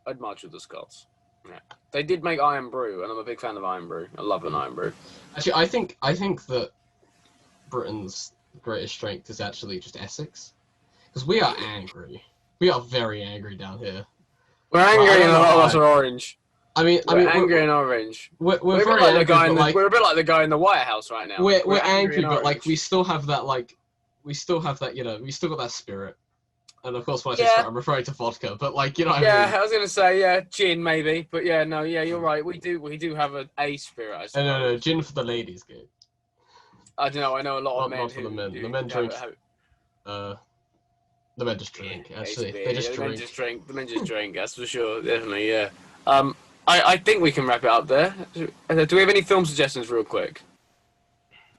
S2: I'd march with the Scots. Yeah. They did make Iron Brew, and I'm a big fan of Iron Brew. I love an Iron Brew.
S1: Actually, I think that Britain's greatest strength is actually just Essex. Because we are angry. We are very angry down here.
S2: We're angry and a lot of us are orange.
S1: We're
S2: angry and orange.
S1: We're very angry,
S2: we're a bit like the guy in the White House right now.
S1: We're angry, but like we still have that we still got that spirit. And of course, when I say spirit, I'm referring to vodka. But like what I mean.
S2: I was gonna say gin maybe, but you're right. We do have a spirit. I suppose.
S1: No, gin for the ladies, good.
S2: I don't know. I know a lot of men.
S1: Not for the men. The men drink. The men just drink. Actually, they just drink.
S2: The men just drink. That's for sure. Definitely, yeah. I think we can wrap it up there. Do we have any film suggestions real quick?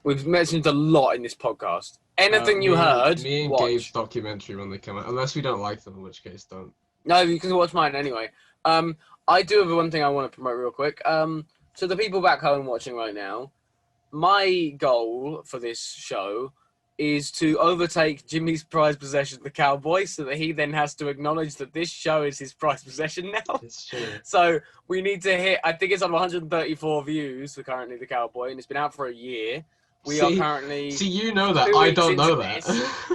S2: We've mentioned a lot in this podcast. Anything you heard,
S1: me and Gabe's documentary when they come out. Unless we don't like them, in which case don't.
S2: No, you can watch mine anyway. I do have one thing I want to promote real quick. So the people back home watching right now, my goal for this show is to overtake Jimmy's prized possession, the Cowboy, so that he then has to acknowledge that this show is his prized possession now.
S1: It's true.
S2: So we need to hit, I think it's on 134 views for currently the Cowboy, and it's been out for a year. We are currently.
S1: See, you know that. I don't know that.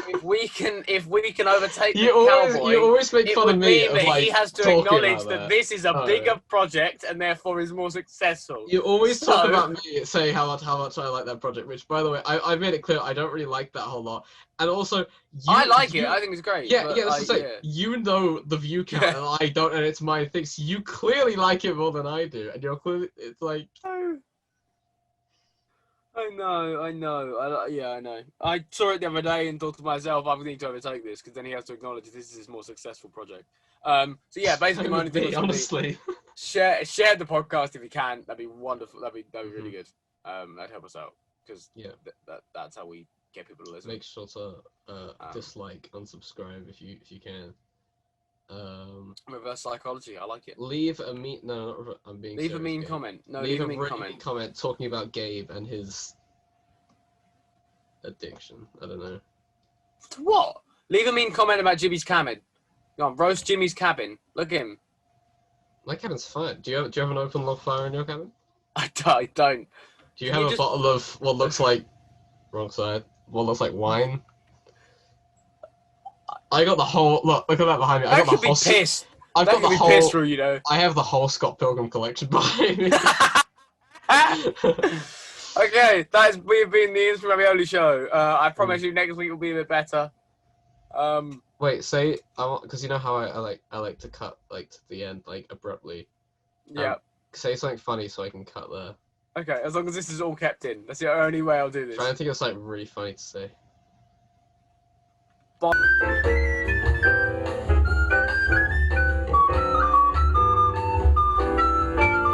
S2: If we can overtake the Cowboy,
S1: you always make fun of me.
S2: He has to acknowledge that this is a bigger project and therefore is more successful.
S1: You always talk about me saying how much I like that project. Which, by the way, I made it clear I don't really like that whole lot. And also,
S2: I like it. I think it's great.
S1: Yeah, that's the thing. You know the view count, and I don't, and it's my thing. So you clearly like it more than I do, and you're clearly it's like.
S2: I know. I know. I saw it the other day and thought to myself, I need to overtake this, because then he has to acknowledge this is his more successful project. So yeah, basically my only thing was
S1: honestly.
S2: Share the podcast if you can. That'd be wonderful. That'd be really good. That'd help us out, because that's how we get people to listen.
S1: Make sure to dislike, unsubscribe if you can.
S2: Reverse psychology. I like it.
S1: Leave a mean. No, I'm being.
S2: Leave
S1: serious,
S2: a mean
S1: Gabe.
S2: comment. No,
S1: leave a really mean comment talking about Gabe and his addiction. I don't know.
S2: What? Leave a mean comment about Jimmy's cabin. Go on, roast Jimmy's cabin. Look at him.
S1: My cabin's fine. Do you have an open log fire in your cabin?
S2: I don't.
S1: Do you have a bottle of what looks like wrong side? What looks like wine? I got the whole look at that behind me. I got the whole
S2: pissed.
S1: I've got the whole
S2: pissed through, you know.
S1: I have the whole Scott Pilgrim collection behind me.
S2: Okay, we've been the Instant Ravioli Show. I promise you next week will be a bit better.
S1: Wait, say because you know how I like to cut like to the end like abruptly.
S2: Yeah.
S1: Say something funny so I can cut there.
S2: Okay, as long as this is all kept in. That's the only way I'll do this.
S1: Trying to think of something really funny to say.
S2: Bye.